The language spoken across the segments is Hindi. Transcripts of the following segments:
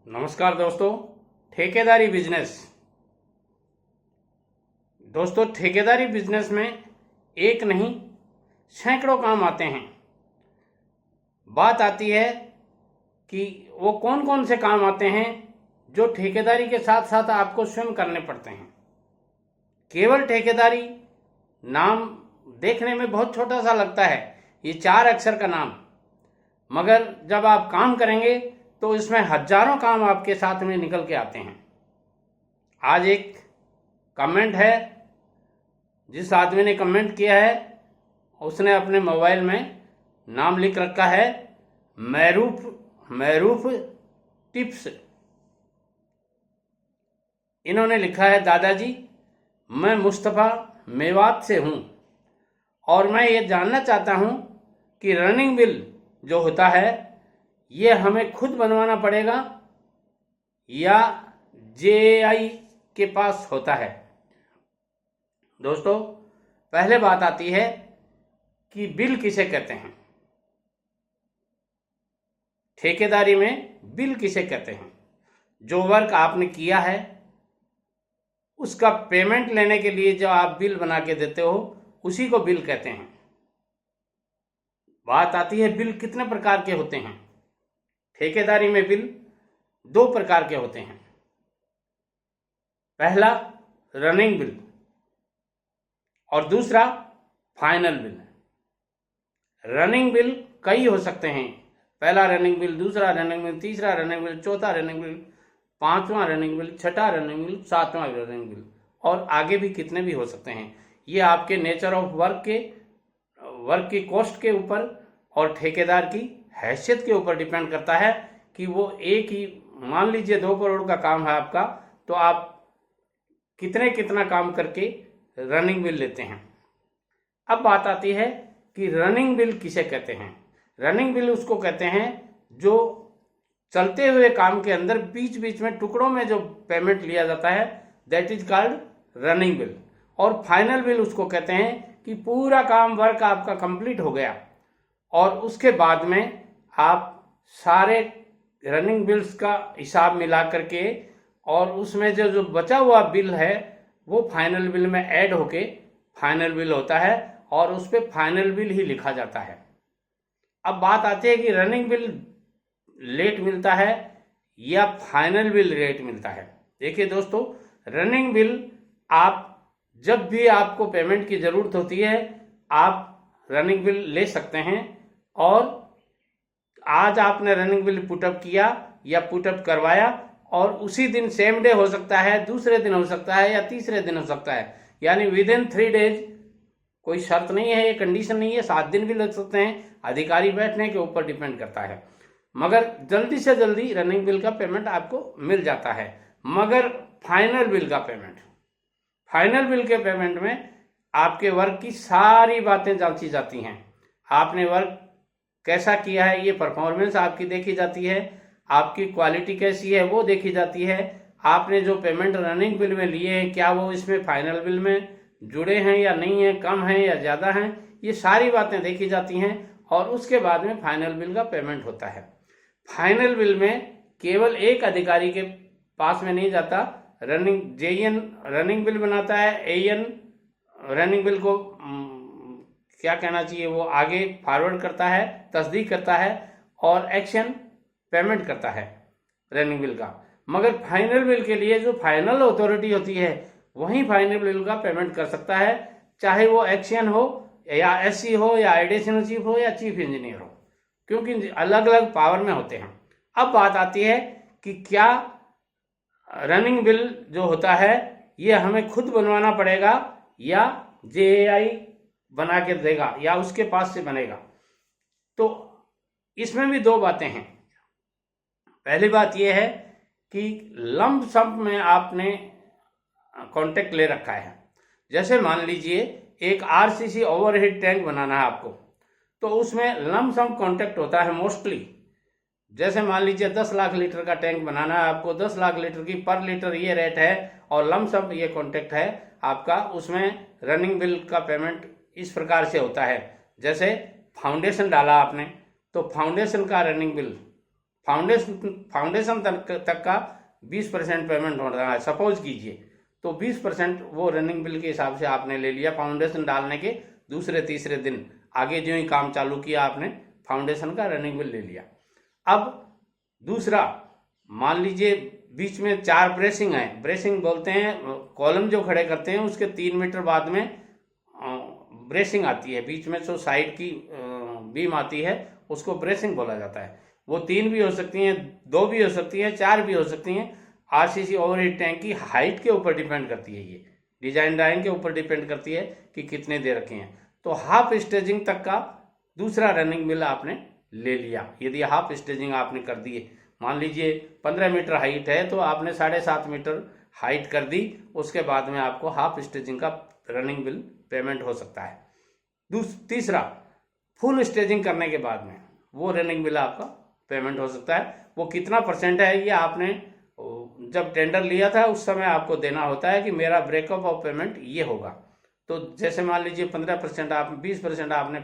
नमस्कार दोस्तों। ठेकेदारी बिजनेस। दोस्तों, ठेकेदारी बिजनेस में एक नहीं सैकड़ों काम आते हैं। बात आती है कि वो कौन कौन से काम आते हैं जो ठेकेदारी के साथ साथ आपको स्वयं करने पड़ते हैं। केवल ठेकेदारी नाम देखने में बहुत छोटा सा लगता है, ये 4 अक्षर का नाम, मगर जब आप काम करेंगे तो इसमें हजारों काम आपके साथ में निकल के आते हैं। आज एक कमेंट है, जिस आदमी ने कमेंट किया है उसने अपने मोबाइल में नाम लिख रखा है मैरूफ टिप्स। इन्होंने लिखा है, दादाजी मैं मुस्तफ़ा मेवात से हूँ और मैं ये जानना चाहता हूँ कि रनिंग बिल जो होता है ये हमें खुद बनवाना पड़ेगा या जेआई के पास होता है। दोस्तों, पहले बात आती है कि बिल किसे कहते हैं। ठेकेदारी में बिल किसे कहते हैं? जो वर्क आपने किया है उसका पेमेंट लेने के लिए जो आप बिल बना के देते हो उसी को बिल कहते हैं। बात आती है बिल कितने प्रकार के होते हैं। ठेकेदारी में बिल 2 प्रकार के होते हैं। पहला रनिंग बिल और दूसरा फाइनल बिल। रनिंग बिल कई हो सकते हैं। पहला रनिंग बिल, दूसरा रनिंग बिल, तीसरा रनिंग बिल, चौथा रनिंग बिल, 5वां रनिंग बिल, 6ठा रनिंग बिल, 7वां रनिंग बिल और आगे भी कितने भी हो सकते हैं। ये आपके नेचर ऑफ वर्क की कॉस्ट के ऊपर और ठेकेदार की हैसियत के ऊपर डिपेंड करता है कि वो एक ही, मान लीजिए 2 करोड़ का काम है आपका, तो आप कितना काम करके रनिंग बिल लेते हैं। अब बात आती है कि रनिंग बिल किसे कहते हैं। रनिंग बिल उसको कहते हैं जो चलते हुए काम के अंदर बीच बीच में टुकड़ों में जो पेमेंट लिया जाता है, that is called running bill. और फाइनल बिल उसको कहते हैं कि पूरा काम वर्क आपका कंप्लीट हो गया और उसके बाद में आप सारे रनिंग बिल्स का हिसाब मिला करके और उसमें जो बचा हुआ बिल है वो फाइनल बिल में ऐड होके फाइनल बिल होता है और उस पर फाइनल बिल ही लिखा जाता है। अब बात आती है कि रनिंग बिल लेट मिलता है या फाइनल बिल लेट मिलता है। देखिए दोस्तों, रनिंग बिल आप जब भी आपको पेमेंट की ज़रूरत होती है आप रनिंग बिल ले सकते हैं और आज आपने रनिंग बिल पुटअप किया या पुटअप करवाया और उसी दिन सेम डे हो सकता है, दूसरे दिन हो सकता है या तीसरे दिन हो सकता है, यानी विद इन 3 डेज। कोई शर्त नहीं है, ये कंडीशन नहीं है, 7 दिन भी लग सकते हैं, अधिकारी बैठने के ऊपर डिपेंड करता है। मगर जल्दी से जल्दी रनिंग बिल का पेमेंट आपको मिल जाता है। मगर फाइनल बिल के पेमेंट में आपके वर्क की सारी बातें जांची जाती हैं। आपने वर्क कैसा किया है, ये परफॉर्मेंस आपकी देखी जाती है, आपकी क्वालिटी कैसी है वो देखी जाती है, आपने जो पेमेंट रनिंग बिल में लिए हैं क्या वो इसमें फाइनल बिल में जुड़े हैं या नहीं है, कम है या ज़्यादा हैं, ये सारी बातें देखी जाती हैं और उसके बाद में फाइनल बिल का पेमेंट होता है। फाइनल बिल में केवल एक अधिकारी के पास में नहीं जाता, जेईएन रनिंग बिल बनाता है, एईएन रनिंग बिल को क्या कहना चाहिए वो आगे फॉरवर्ड करता है, तस्दीक करता है और एक्शन पेमेंट करता है रनिंग बिल का। मगर फाइनल बिल के लिए जो फाइनल अथॉरिटी होती है वही फाइनल बिल का पेमेंट कर सकता है, चाहे वो एक्शन हो या एससी हो या एडिशनल चीफ हो या चीफ इंजीनियर हो, क्योंकि अलग अलग पावर में होते हैं। अब बात आती है कि क्या रनिंग बिल जो होता है ये हमें खुद बनवाना पड़ेगा या जेआई बना के देगा या उसके पास से बनेगा। तो इसमें भी 2 बातें हैं। पहली बात यह है कि लंप सम में आपने कॉन्ट्रैक्ट ले रखा है। जैसे मान लीजिए एक आरसीसी ओवरहेड टैंक बनाना है आपको, तो उसमें लंप सम कॉन्ट्रैक्ट होता है मोस्टली। जैसे मान लीजिए 10 लाख लीटर का टैंक बनाना है आपको, 10 लाख लीटर की पर लीटर ये रेट है और लंप सम ये कॉन्ट्रैक्ट है आपका। उसमें रनिंग बिल का पेमेंट इस प्रकार से होता है, जैसे फाउंडेशन डाला आपने तो फाउंडेशन का रनिंग बिल फाउंडेशन तक का 20% पेमेंट हो रहा है सपोज कीजिए, तो 20% वो रनिंग बिल के हिसाब से आपने ले लिया फाउंडेशन डालने के दूसरे तीसरे दिन। आगे जो ही काम चालू किया आपने फाउंडेशन का रनिंग बिल ले लिया। अब दूसरा, मान लीजिए बीच में 4 ब्रेसिंग है, ब्रेसिंग बोलते हैं कॉलम जो खड़े करते हैं उसके 3 मीटर बाद में ब्रेसिंग आती है, बीच में जो साइड की बीम आती है उसको ब्रेसिंग बोला जाता है। वो 3 भी हो सकती हैं, 2 भी हो सकती हैं, 4 भी हो सकती हैं। आरसीसी ओवरहेड टैंक की हाइट के ऊपर डिपेंड करती है, ये डिजाइन ड्राइंग के ऊपर डिपेंड करती है कि कितने दे रखे हैं। तो हाफ स्टेजिंग तक का दूसरा रनिंग बिल आपने ले लिया। यदि हाफ स्टेजिंग आपने कर दिए, मान लीजिए 15 मीटर हाइट है तो आपने 7.5 मीटर हाइट कर दी, उसके बाद में आपको हाफ स्टेजिंग का रनिंग बिल पेमेंट हो सकता है। तीसरा, फुल स्टेजिंग करने के बाद में वो रनिंग बिल आपका पेमेंट हो सकता है। वो कितना परसेंट है ये आपने जब टेंडर लिया था उस समय आपको देना होता है कि मेरा ब्रेकअप ऑफ पेमेंट ये होगा। तो जैसे मान लीजिए 15% आप 20% आपने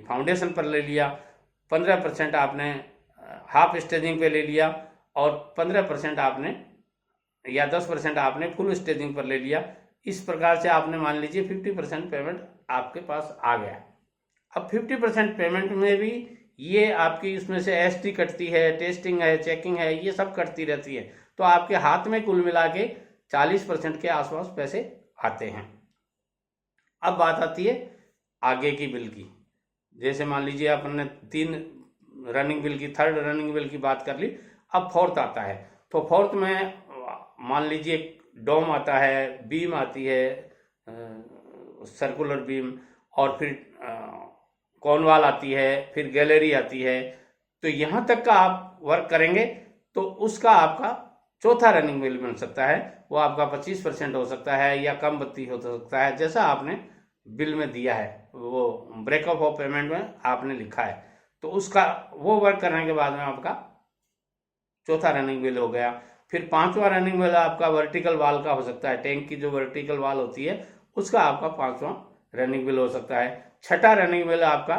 फाउंडेशन पर ले लिया, 15% आपने हाफ स्टेजिंग पे ले लिया और 15% आपने या 10% आपने फुल स्टेजिंग पर ले लिया। इस प्रकार से आपने मान लीजिए 50% पेमेंट आपके पास आ गया। अब 50% पेमेंट में भी ये आपकी इसमें से एसटी कटती है, टेस्टिंग है, चेकिंग है, ये सब कटती रहती है। तो आपके हाथ में कुल मिला के 40% के आसपास पैसे आते हैं। अब बात आती है आगे की बिल की। जैसे मान लीजिए आपने 3 रनिंग बिल की, 3rd रनिंग बिल की बात कर ली। अब 4th आता है, तो 4th में मान लीजिए डोम आता है, बीम आती है, सर्कुलर बीम, और फिर कॉर्नवाल आती है, फिर गैलरी आती है। तो यहाँ तक का आप वर्क करेंगे तो उसका आपका 4था रनिंग बिल बन सकता है। वो आपका 25% हो सकता है या कम बत्ती हो सकता है, जैसा आपने बिल में दिया है, वो ब्रेकअप ऑफ पेमेंट में आपने लिखा है। तो उसका वो वर्क करने के बाद में आपका 4था रनिंग बिल हो गया। फिर 5वां रनिंग बिल आपका वर्टिकल वाल का हो सकता है, टैंक की जो वर्टिकल वाल होती है उसका आपका 5वां रनिंग बिल हो सकता है। 6ठा रनिंग बिल आपका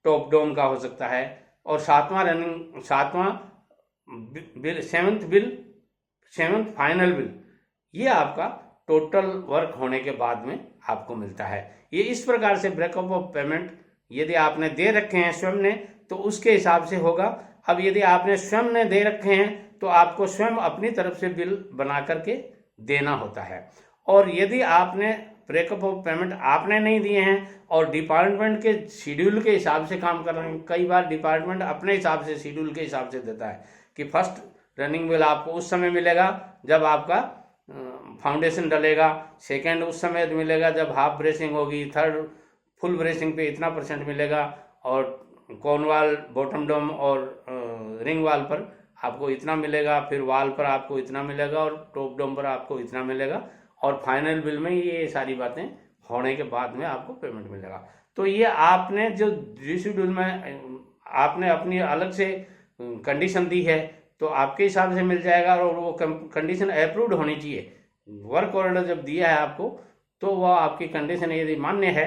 टॉप डोम का हो सकता है। और 7वां बिल, 7th फाइनल बिल, ये आपका टोटल वर्क होने के बाद में आपको मिलता है। ये इस प्रकार से ब्रेकअप ऑफ पेमेंट यदि आपने दे रखे हैं स्वयं ने तो उसके हिसाब से होगा। अब यदि आपने स्वयं ने दे रखे हैं तो आपको स्वयं अपनी तरफ से बिल बना करके देना होता है। और यदि आपने ब्रेकअप ऑफ पेमेंट आपने नहीं दिए हैं और डिपार्टमेंट के शेड्यूल के हिसाब से काम कर रहे हैं, कई बार डिपार्टमेंट अपने हिसाब से शेड्यूल के हिसाब से देता है कि फर्स्ट रनिंग बिल आपको उस समय मिलेगा जब आपका फाउंडेशन डलेगा, सेकेंड उस समय मिलेगा जब हाफ ब्रेसिंग होगी, थर्ड फुल ब्रेसिंग पे इतना % मिलेगा, और कॉर्नवाल, बॉटम डोम और रिंग वाल पर आपको इतना मिलेगा, फिर वाल पर आपको इतना मिलेगा और टॉप डोम पर आपको इतना मिलेगा, और फाइनल बिल में ये सारी बातें होने के बाद में आपको पेमेंट मिलेगा। तो ये आपने जो शेड्यूल में आपने अपनी अलग से कंडीशन दी है तो आपके हिसाब से मिल जाएगा, और वो कंडीशन अप्रूव्ड होनी चाहिए। वर्क ऑर्डर जब दिया है आपको तो वह आपकी कंडीशन यदि मान्य है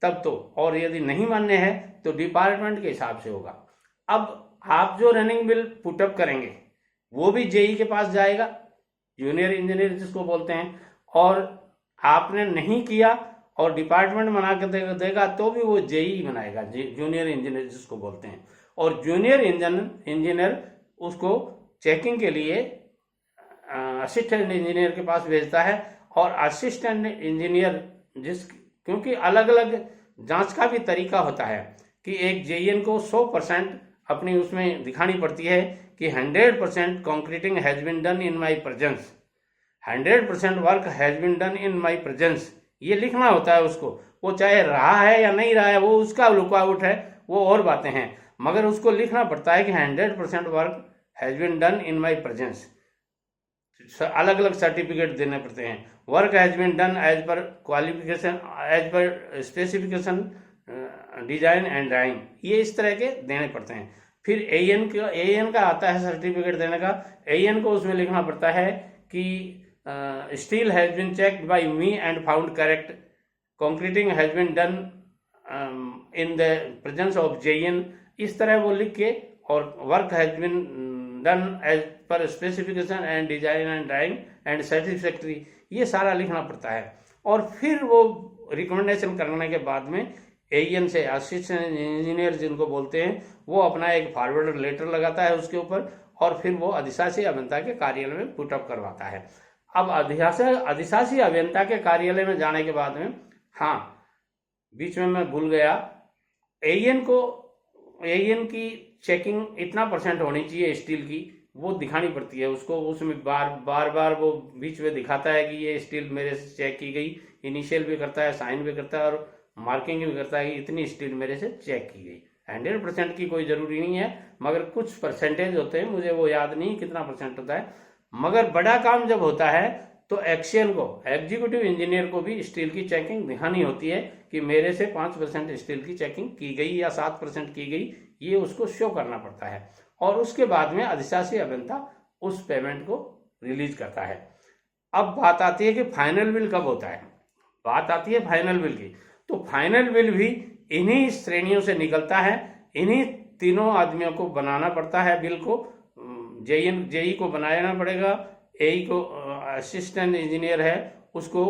तब तो, और यदि नहीं मान्य है तो डिपार्टमेंट के हिसाब से होगा। अब आप जो रनिंग बिल पुटअप करेंगे वो भी जेई के पास जाएगा, जूनियर इंजीनियर जिसको बोलते हैं, और आपने नहीं किया और डिपार्टमेंट बना के देगा तो भी वो जेई बनाएगा, जूनियर इंजीनियर जिसको बोलते हैं। और जूनियर इंजीनियर उसको चेकिंग के लिए असिस्टेंट इंजीनियर के पास भेजता है, और असिस्टेंट इंजीनियर क्योंकि अलग अलग जांच का भी तरीका होता है कि एक जेईएन को 100% अपनी उसमें दिखानी पड़ती है कि 100% concreting has been done in my presence, 100% work has been done in my presence, ये लिखना होता है उसको। वो चाहे रहा है या नहीं रहा है वो उसका लुकआउट है, वो और बातें हैं, मगर उसको लिखना पड़ता है कि 100% work has been done in my presence. अलग अलग सर्टिफिकेट देने पड़ते हैं, work has been done as per qualification, as per specification, design and drawing, ये इस तरह के देने पड़ते हैं। फिर एएन का आता है सर्टिफिकेट देने का। एएन को उसमें लिखना पड़ता है कि steel has been checked by me and found correct, concreting has been done in the presence of JEN, इस तरह वो लिख के और work has been done as per specification and design and drawing and satisfactory, ये सारा लिखना पड़ता है। और फिर वो रिकमेंडेशन करने के बाद में एईएन से, असिस्टेंट इंजीनियर जिनको बोलते हैं, वो अपना एक फॉरवर्ड लेटर लगाता है उसके ऊपर, और फिर वो अधिशासी अभियंता के कार्यालय में पुटअप करवाता है। अब अधिशासी अभियंता के कार्यालय में जाने के बाद में, हाँ बीच में मैं भूल गया, एईएन की चेकिंग इतना % होनी चाहिए स्टील की, वो दिखानी पड़ती है उसको। उसमें बार वो बीच में दिखाता है कि ये स्टील मेरे से चेक की गई, इनिशियल भी करता है, साइन भी करता है और मार्किंग भी करता है कि इतनी स्टील मेरे से चेक की गई। 100% की कोई जरूरी नहीं है, मगर कुछ % होते हैं, मुझे वो याद नहीं कितना % होता है। मगर बड़ा काम जब होता है तो एक्शियल को, एग्जीक्यूटिव इंजीनियर को भी स्टील की चेकिंग दिखानी होती है कि मेरे से 5% स्टील की चेकिंग की गई या 7% की गई, ये उसको शो करना पड़ता है। और उसके बाद में अधिशासी अभियंता उस पेमेंट को रिलीज करता है। अब बात आती है कि फाइनल बिल कब होता है। बात आती है फाइनल बिल की, तो फाइनल बिल भी इन्हीं श्रेणियों से निकलता है। इन्हीं तीनों आदमियों को बनाना पड़ता है बिल को। जेई को बनाना पड़ेगा, एई को असिस्टेंट इंजीनियर है उसको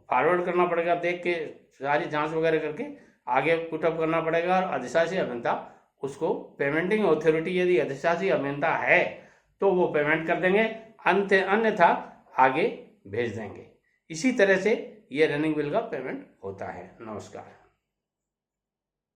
फॉरवर्ड करना पड़ेगा, देख के सारी जांच वगैरह करके आगे पुटअप करना पड़ेगा, और अधिशासी अभियंता उसको, पेमेंटिंग अथॉरिटी यदि अधिशासी अभियंता है तो वो पेमेंट कर देंगे, अन्यथा आगे भेज देंगे। इसी तरह से ये रनिंग बिल का पेमेंट होता है। नमस्कार।